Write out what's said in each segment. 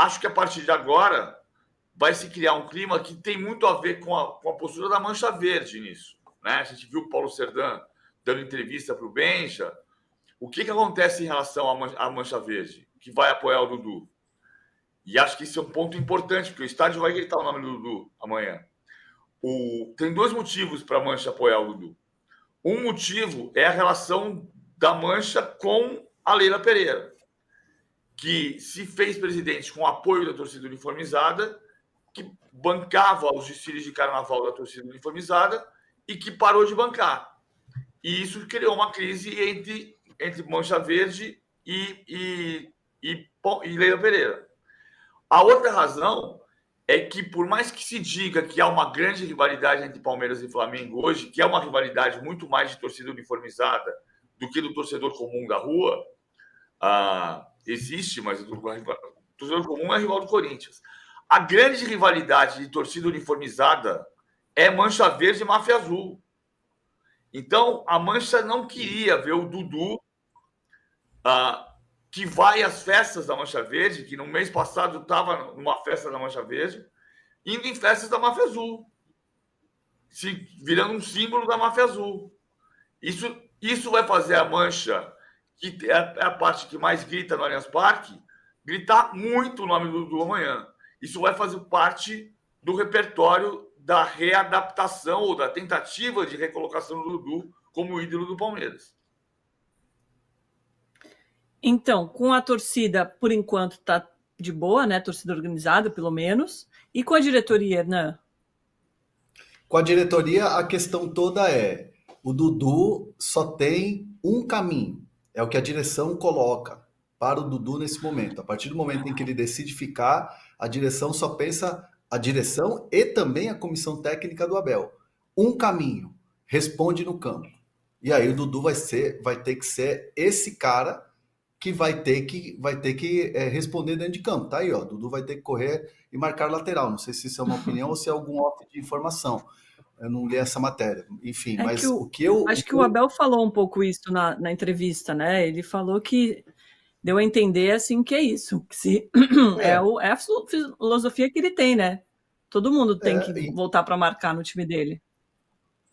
acho que a partir de agora vai se criar um clima que tem muito a ver com a postura da Mancha Verde nisso. Né? A gente viu o Paulo Serdã dando entrevista para o Benja. O que acontece em relação à Mancha Verde, que vai apoiar o Dudu? E acho que isso é um ponto importante, porque o estádio vai gritar o nome do Dudu amanhã. Tem dois motivos para a Mancha apoiar o Dudu. Um motivo é a relação da Mancha com a Leila Pereira, que se fez presidente com o apoio da torcida uniformizada, que bancava os desfiles de carnaval da torcida uniformizada e que parou de bancar. E isso criou uma crise entre Mancha Verde e Leila Pereira. A outra razão é que, por mais que se diga que há uma grande rivalidade entre Palmeiras e Flamengo hoje, que é uma rivalidade muito mais de torcida uniformizada do que do torcedor comum da rua, existe, mas o torcedor comum é rival do Corinthians. A grande rivalidade de torcida uniformizada é Mancha Verde e Máfia Azul. Então, a Mancha não queria ver o Dudu, que vai às festas da Mancha Verde, que no mês passado estava numa festa da Mancha Verde, indo em festas da Máfia Azul, virando um símbolo da Máfia Azul. Isso vai fazer a Mancha, que é a parte que mais grita no Allianz Parque, gritar muito o nome do Dudu amanhã. Isso vai fazer parte do repertório da readaptação ou da tentativa de recolocação do Dudu como ídolo do Palmeiras. Então, com a torcida, por enquanto, está de boa, né? Torcida organizada, pelo menos. E com a diretoria, Hernan? Com a diretoria, a questão toda é: o Dudu só tem um caminho. É o que a direção coloca para o Dudu nesse momento. A partir do momento em que ele decide ficar, a direção só pensa, a direção e também a comissão técnica do Abel. Um caminho, responde no campo. E aí o Dudu vai ter que ser esse cara que vai ter que responder dentro de campo. Tá aí, ó. Dudu vai ter que correr e marcar lateral. Não sei se isso é uma opinião ou se é algum off de informação. Eu não li essa matéria. Enfim, mas o que eu... Acho que o Abel falou um pouco isso na entrevista, né? Ele falou que deu a entender, assim, que é isso. Que se, é a filosofia que ele tem, né? Todo mundo tem que voltar para marcar no time dele.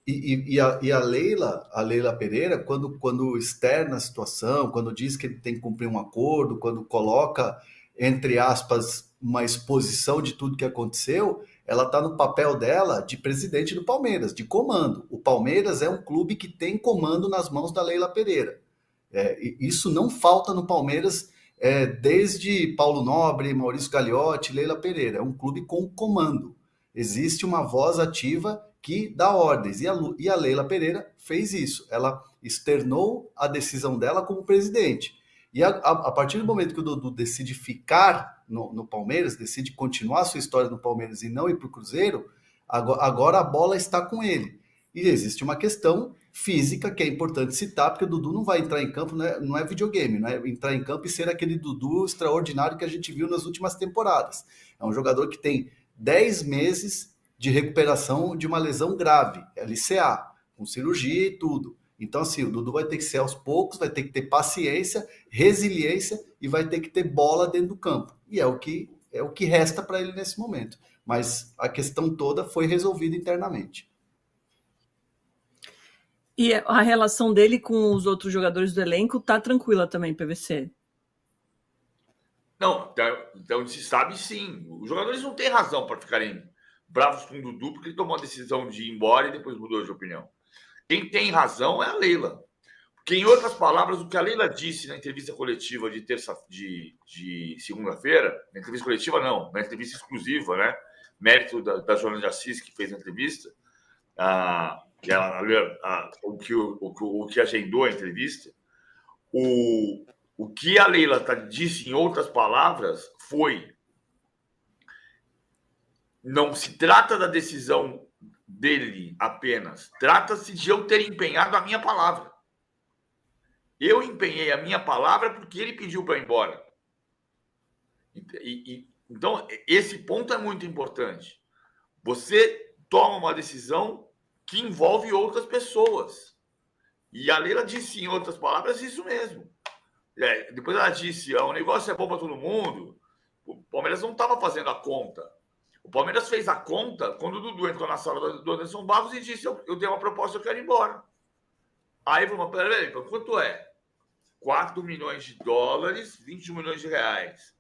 E a Leila Pereira, quando externa a situação, quando diz que ele tem que cumprir um acordo, quando coloca, entre aspas, uma exposição de tudo que aconteceu, ela está no papel dela de presidente do Palmeiras, de comando. O Palmeiras é um clube que tem comando nas mãos da Leila Pereira. Isso não falta no Palmeiras desde Paulo Nobre, Maurício Gagliotti, Leila Pereira. É um clube com comando. Existe uma voz ativa que dá ordens. E a Leila Pereira fez isso. Ela externou a decisão dela como presidente. E a partir do momento que o Dudu decide ficar no Palmeiras, decide continuar a sua história no Palmeiras e não ir para o Cruzeiro, agora a bola está com ele. E existe uma questão física que é importante citar, porque o Dudu não vai entrar em campo, não é videogame, não é entrar em campo e ser aquele Dudu extraordinário que a gente viu nas últimas temporadas. É um jogador que tem 10 meses de recuperação de uma lesão grave, LCA, com cirurgia e tudo. Então, assim, o Dudu vai ter que ser aos poucos, vai ter que ter paciência, resiliência e vai ter que ter bola dentro do campo. E é o que resta para ele nesse momento. Mas a questão toda foi resolvida internamente. E a relação dele com os outros jogadores do elenco tá tranquila também, PVC? Não, então se sabe sim. Os jogadores não têm razão para ficarem bravos com o Dudu, porque ele tomou a decisão de ir embora e depois mudou de opinião. Quem tem razão é a Leila. Porque, em outras palavras, o que a Leila disse na entrevista coletiva de segunda-feira, na entrevista coletiva não, na entrevista exclusiva, né? Mérito da Joana de Assis, que fez a entrevista, o que agendou a entrevista, o que a Leila disse, em outras palavras, foi: não se trata da decisão dele apenas, trata-se de eu ter empenhado a minha palavra. Eu empenhei a minha palavra porque ele pediu para ir embora. Então, esse ponto é muito importante. Você toma uma decisão que envolve outras pessoas. E a Leila disse, em outras palavras, isso mesmo. Depois ela disse: o negócio é bom para todo mundo, O Palmeiras não estava fazendo a conta. O Palmeiras fez a conta quando o Dudu entrou na sala do Anderson Barros e disse: eu dei uma proposta, eu quero ir embora. Aí falou: peraí, quanto é? 4 milhões de dólares, 21 milhões de reais.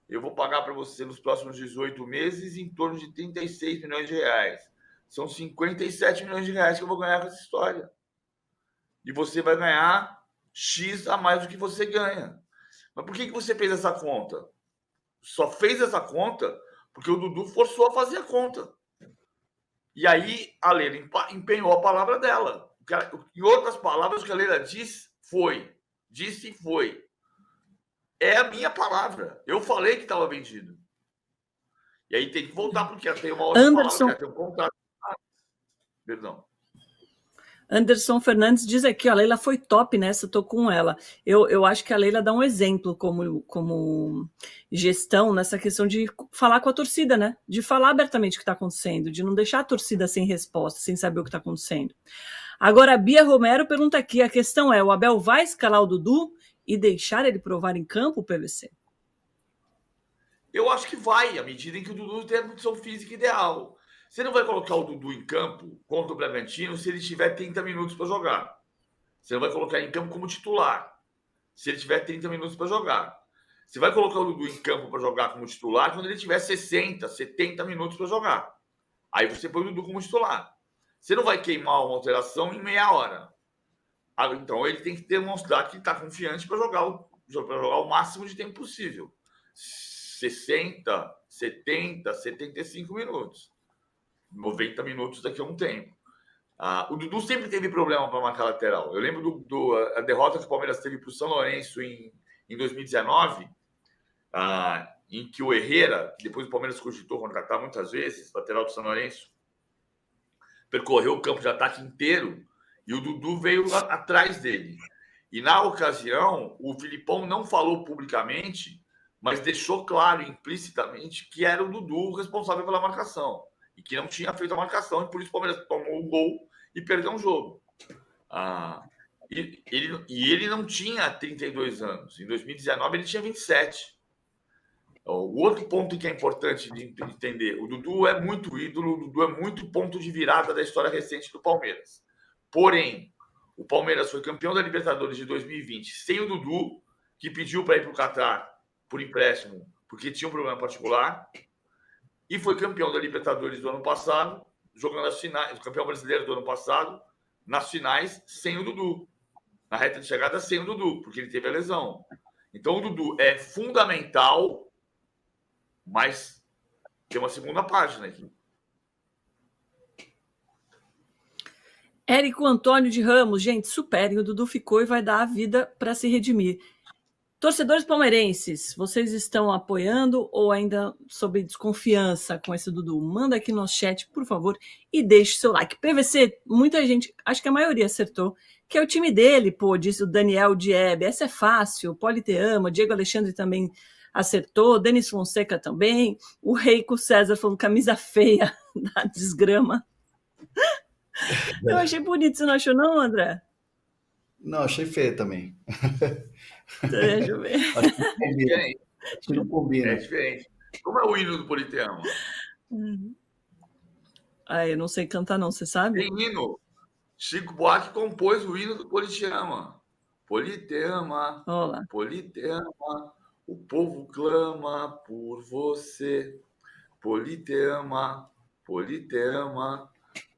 Eu vou pagar para você nos próximos 18 meses em torno de 36 milhões de reais. São 57 milhões de reais que eu vou ganhar com essa história. E você vai ganhar X a mais do que você ganha. Mas por que você fez essa conta? Só fez essa conta porque o Dudu forçou a fazer a conta. E aí a Leila empenhou a palavra dela. Em outras palavras, o que a Leila disse e foi. É a minha palavra. Eu falei que estava vendido. E aí tem que voltar, porque tem uma outra Anderson... palavra, tem um contrato. Perdão. Anderson Fernandes diz aqui, a Leila foi top nessa, tô com ela. Eu acho que a Leila dá um exemplo como gestão nessa questão de falar com a torcida, né? De falar abertamente o que está acontecendo, de não deixar a torcida sem resposta, sem saber o que está acontecendo. Agora, a Bia Romero pergunta aqui, a questão é, o Abel vai escalar o Dudu e deixar ele provar em campo o PVC? Eu acho que vai, à medida em que o Dudu tem a condição física ideal. Você não vai colocar o Dudu em campo contra o Bragantino se ele tiver 30 minutos para jogar. Você não vai colocar ele em campo como titular se ele tiver 30 minutos para jogar. Você vai colocar o Dudu em campo para jogar como titular quando ele tiver 60, 70 minutos para jogar. Aí você põe o Dudu como titular. Você não vai queimar uma alteração em meia hora. Então ele tem que demonstrar que está confiante para jogar o máximo de tempo possível. 60, 70, 75 minutos. 90 minutos daqui a um tempo. O Dudu sempre teve problema para marcar lateral. Eu lembro da derrota que o Palmeiras teve para o São Lourenço em 2019, em que o Herrera, que depois o Palmeiras cogitou contratar muitas vezes, lateral do São Lourenço, percorreu o campo de ataque inteiro e o Dudu veio lá atrás dele. E na ocasião, o Filipão não falou publicamente, mas deixou claro implicitamente que era o Dudu o responsável pela marcação. E que não tinha feito a marcação, e por isso o Palmeiras tomou o gol e perdeu um jogo. Ele não tinha 32 anos. Em 2019, ele tinha 27. O outro ponto que é importante de entender, o Dudu é muito ídolo, o Dudu é muito ponto de virada da história recente do Palmeiras. Porém, o Palmeiras foi campeão da Libertadores de 2020 sem o Dudu, que pediu para ir para o Catar por empréstimo, porque tinha um problema particular, e foi campeão da Libertadores do ano passado, jogando as finais, campeão brasileiro do ano passado, nas finais, sem o Dudu. Na reta de chegada, sem o Dudu, porque ele teve a lesão. Então, o Dudu é fundamental, mas tem uma segunda página aqui. Érico Antônio de Ramos, gente, superem, o Dudu ficou e vai dar a vida para se redimir. Torcedores palmeirenses, vocês estão apoiando ou ainda sob desconfiança com esse Dudu? Manda aqui no chat, por favor, e deixe seu like. PVC, muita gente, acho que a maioria acertou, que é o time dele, pô, disse o Daniel Diebe. Essa é fácil, o Poli te ama, Diego Alexandre também acertou, Denis Fonseca também, o Reico César falando camisa feia da desgrama. Eu achei bonito, você não achou não, André? Não, achei feio também. Deixa eu ver. Acho que não combina. É diferente. Como é o hino do Politeama? Eu não sei cantar não, você sabe? Tem hino. Chico Buarque compôs o hino do Politeama. Politeama, Olá. Politeama, o povo clama por você. Politeama, Politeama,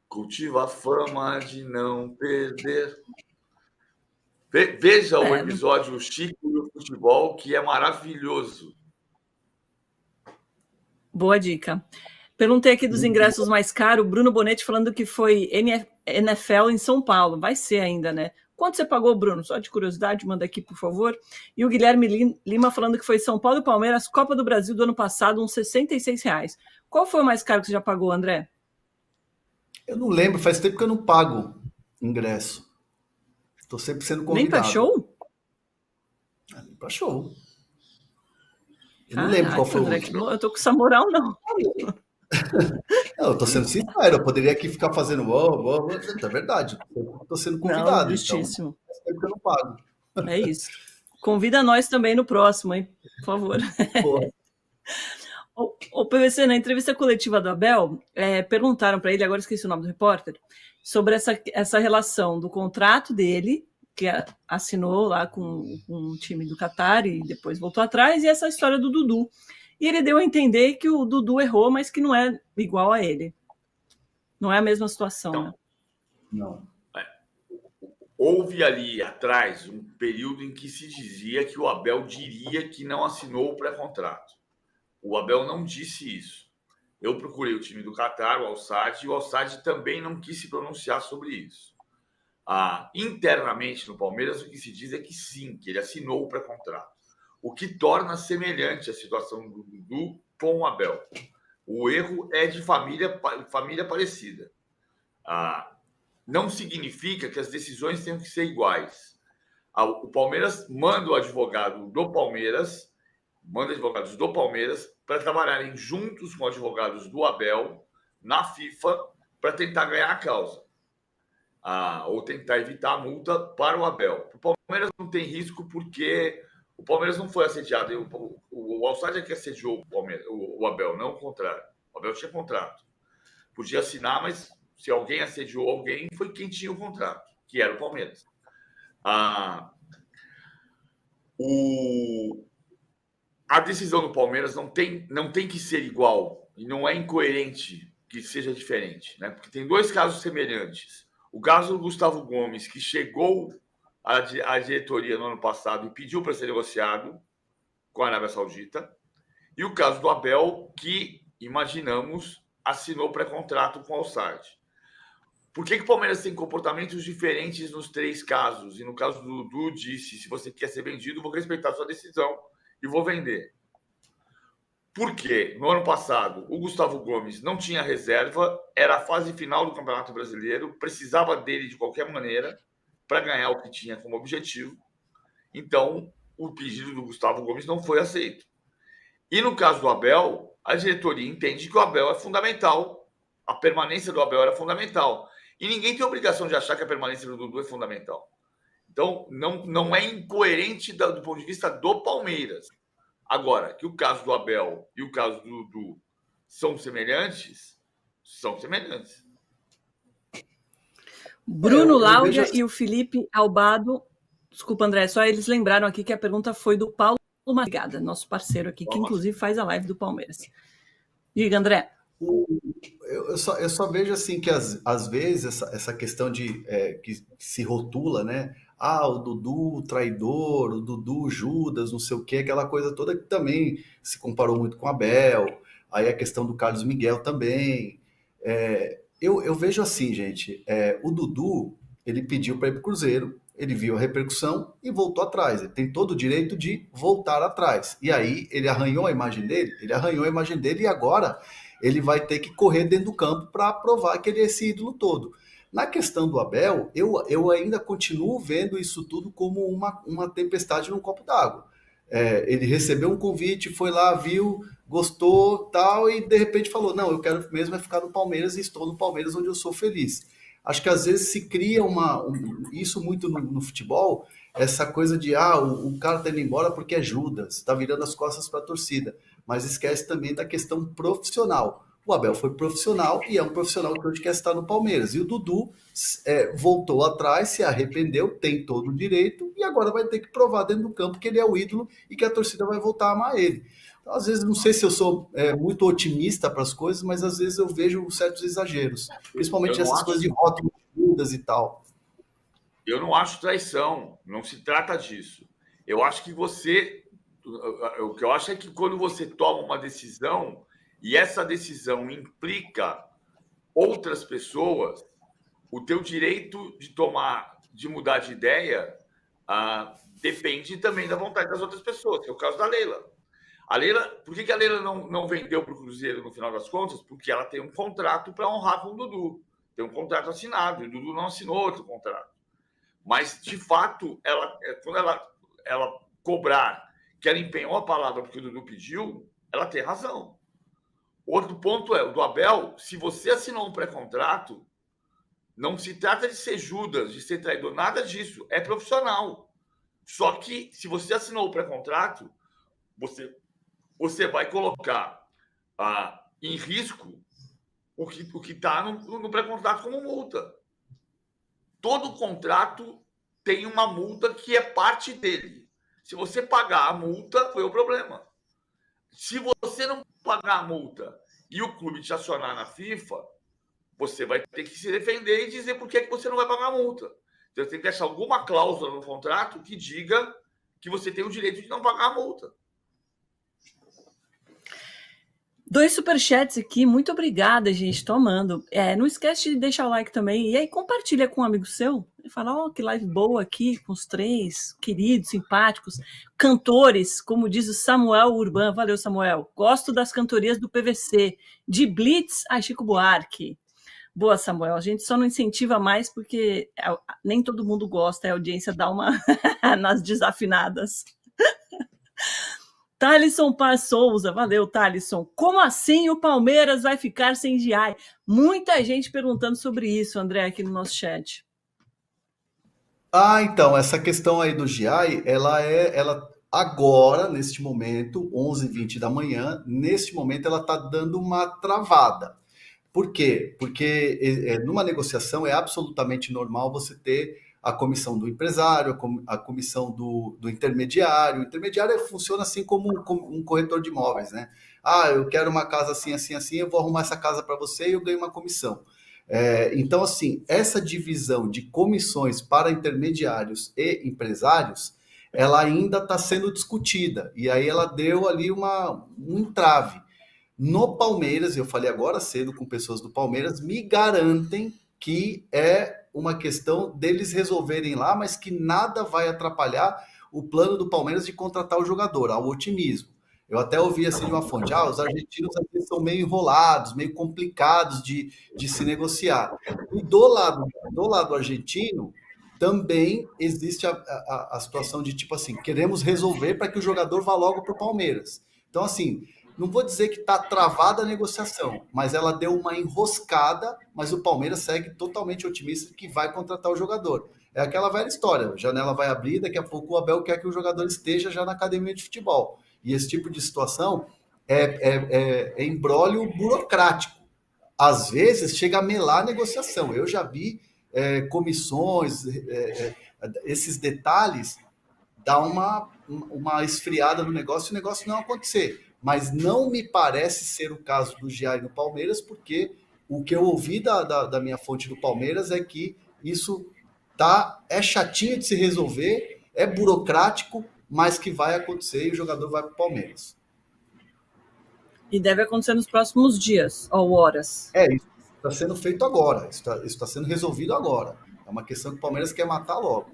cultiva a fama de não perder. Veja o episódio O Chico e o Futebol, que é maravilhoso. Boa dica. Perguntei aqui dos ingressos mais caros, Bruno Bonetti falando que foi NFL em São Paulo. Vai ser ainda, né? Quanto você pagou, Bruno? Só de curiosidade, manda aqui, por favor. E o Guilherme Lima falando que foi São Paulo e Palmeiras, Copa do Brasil do ano passado, uns R$66. Qual foi o mais caro que você já pagou, André? Eu não lembro, faz tempo que eu não pago ingresso. Estou sempre sendo convidado. Nem para show? Nem para show. Eu não lembro qual foi André, o último. Eu tô com essa moral, não. Não, eu tô sendo sincero, eu poderia aqui ficar fazendo é verdade, eu tô sendo convidado, não, justíssimo. Então, faz tempo que eu não pago. É isso. Convida nós também no próximo, hein? Por favor. O PVC, na entrevista coletiva do Abel, perguntaram para ele, agora esqueci o nome do repórter, sobre essa relação do contrato dele, que assinou lá com o time do Qatar e depois voltou atrás, e essa história do Dudu. E ele deu a entender que o Dudu errou, mas que não é igual a ele. Não é a mesma situação, Então, né? Não. Houve ali atrás um período em que se dizia que o Abel diria que não assinou o pré-contrato. O Abel não disse isso. Eu procurei o time do Qatar, o Al-Sadd, e o Al-Sadd também não quis se pronunciar sobre isso. Internamente no Palmeiras, o que se diz é que sim, que ele assinou o pré-contrato. O que torna semelhante a situação do Dudu com o Abel. O erro é de família parecida. Não significa que as decisões tenham que ser iguais. O Palmeiras manda o advogado do Palmeiras, manda advogados do Palmeiras para trabalharem juntos com advogados do Abel na FIFA para tentar ganhar a causa. Ou tentar evitar a multa para o Abel. O Palmeiras não tem risco porque o Palmeiras não foi assediado. O Al-Sadd é que assediou o Abel, não o contrário. O Abel tinha contrato. Podia assinar, mas se alguém assediou alguém, foi quem tinha o contrato, que era o Palmeiras. A decisão do Palmeiras não tem que ser igual e não é incoerente que seja diferente, né? Porque tem dois casos semelhantes. O caso do Gustavo Gomes, que chegou à diretoria no ano passado e pediu para ser negociado com a Arábia Saudita, e o caso do Abel, que, imaginamos, assinou pré-contrato com o Al-Sadd. Por que o Palmeiras tem comportamentos diferentes nos três casos? E no caso do Dudu, disse, se você quer ser vendido, vou respeitar a sua decisão e vou vender. Porque no ano passado o Gustavo Gomes não tinha reserva, era a fase final do Campeonato Brasileiro, precisava dele de qualquer maneira para ganhar o que tinha como objetivo. Então, o pedido do Gustavo Gomes não foi aceito. E no caso do Abel, a diretoria entende que o Abel é fundamental, a permanência do Abel era fundamental. E ninguém tem obrigação de achar que a permanência do Dudu é fundamental. Então, não é incoerente do ponto de vista do Palmeiras. Agora, que o caso do Abel e o caso do Dudu são semelhantes, são semelhantes. Bruno Láudia e o Felipe Albado. Desculpa, André, só eles lembraram aqui que a pergunta foi do Paulo Madrigada, nosso parceiro aqui, que inclusive faz a live do Palmeiras. Diga, André. Eu só vejo assim que às vezes essa questão de que se rotula, né? O Dudu traidor, o Dudu Judas, não sei o que, aquela coisa toda que também se comparou muito com o Abel. Aí a questão do Carlos Miguel também. Eu vejo assim, gente, o Dudu, ele pediu para ir para o Cruzeiro, ele viu a repercussão e voltou atrás. Ele tem todo o direito de voltar atrás. E aí ele arranhou a imagem dele? Ele arranhou a imagem dele e agora ele vai ter que correr dentro do campo para provar que ele é esse ídolo todo. Na questão do Abel, eu ainda continuo vendo isso tudo como uma tempestade num copo d'água. Ele recebeu um convite, foi lá, viu, gostou, tal, e de repente falou, não, eu quero mesmo ficar no Palmeiras e estou no Palmeiras onde eu sou feliz. Acho que às vezes se cria isso muito no futebol, essa coisa de, o cara tá indo embora porque é Judas, tá virando as costas para a torcida. Mas esquece também da questão profissional. O Abel foi profissional e é um profissional que hoje quer estar no Palmeiras. E o Dudu voltou atrás, se arrependeu, tem todo o direito e agora vai ter que provar dentro do campo que ele é o ídolo e que a torcida vai voltar a amar ele. Então, às vezes, não sei se eu sou muito otimista para as coisas, mas às vezes eu vejo certos exageros. Principalmente essas coisas de rótulos e tal. Eu não acho traição, não se trata disso. Eu acho que o que eu acho é que quando você toma uma decisão e essa decisão implica outras pessoas, o teu direito de mudar de ideia depende também da vontade das outras pessoas, que é o caso da Leila. Por que a Leila não vendeu para o Cruzeiro no final das contas? Porque ela tem um contrato para honrar com o Dudu. Tem um contrato assinado, e o Dudu não assinou outro contrato. Mas, de fato, quando ela cobrar que ela empenhou a palavra porque o Dudu pediu, ela tem razão. Outro ponto o do Abel, se você assinou um pré-contrato, não se trata de ser Judas, de ser traidor, nada disso, é profissional. Só que, se você assinou o pré-contrato, você você vai colocar em risco o que está no pré-contrato como multa. Todo contrato tem uma multa que é parte dele. Se você pagar a multa, foi o problema. Se você não pagar a multa e o clube te acionar na FIFA, você vai ter que se defender e dizer por que você não vai pagar a multa. Então, você tem que achar alguma cláusula no contrato que diga que você tem o direito de não pagar a multa. 2 superchats aqui, muito obrigada, gente, tô amando. Não esquece de deixar o like também, e aí compartilha com um amigo seu, e fala, que live boa aqui, com os 3 queridos, simpáticos, cantores, como diz o Samuel Urban, valeu Samuel, gosto das cantorias do PVC, de Blitz a Chico Buarque. Boa, Samuel, a gente só não incentiva mais porque nem todo mundo gosta, a audiência dá uma nas desafinadas. Thalisson Paz Souza, valeu, Thalisson. Como assim o Palmeiras vai ficar sem Giai? Muita gente perguntando sobre isso, André, aqui no nosso chat. Então, essa questão aí do Giai, ela agora, neste momento, 11h20 da manhã, neste momento ela está dando uma travada. Por quê? Porque numa negociação é absolutamente normal você ter a comissão do empresário, a comissão do intermediário. O intermediário funciona assim como um corretor de imóveis, né? Eu quero uma casa assim, assim, assim, eu vou arrumar essa casa para você e eu ganho uma comissão. Então, assim, essa divisão de comissões para intermediários e empresários, ela ainda está sendo discutida. E aí ela deu ali um entrave. No Palmeiras, eu falei agora cedo com pessoas do Palmeiras, me garantem que é uma questão deles resolverem lá, mas que nada vai atrapalhar o plano do Palmeiras de contratar o jogador, ao otimismo. Eu até ouvi assim de uma fonte, os argentinos às vezes são meio enrolados, meio complicados de se negociar. E do lado argentino, também existe a situação de tipo assim, queremos resolver para que o jogador vá logo para o Palmeiras. Então, assim, não vou dizer que está travada a negociação, mas ela deu uma enroscada, mas o Palmeiras segue totalmente otimista que vai contratar o jogador. É aquela velha história, a janela vai abrir, daqui a pouco o Abel quer que o jogador esteja já na academia de futebol. E esse tipo de situação é imbróglio burocrático. Às vezes chega a melar a negociação. Eu já vi comissões, esses detalhes, dar uma esfriada no negócio e o negócio não acontecer. Mas não me parece ser o caso do Giai no Palmeiras, porque o que eu ouvi da minha fonte do Palmeiras é que isso é chatinho de se resolver, é burocrático, mas que vai acontecer e o jogador vai para o Palmeiras. E deve acontecer nos próximos dias ou horas. Isso está sendo feito agora, isso está sendo resolvido agora. É uma questão que o Palmeiras quer matar logo.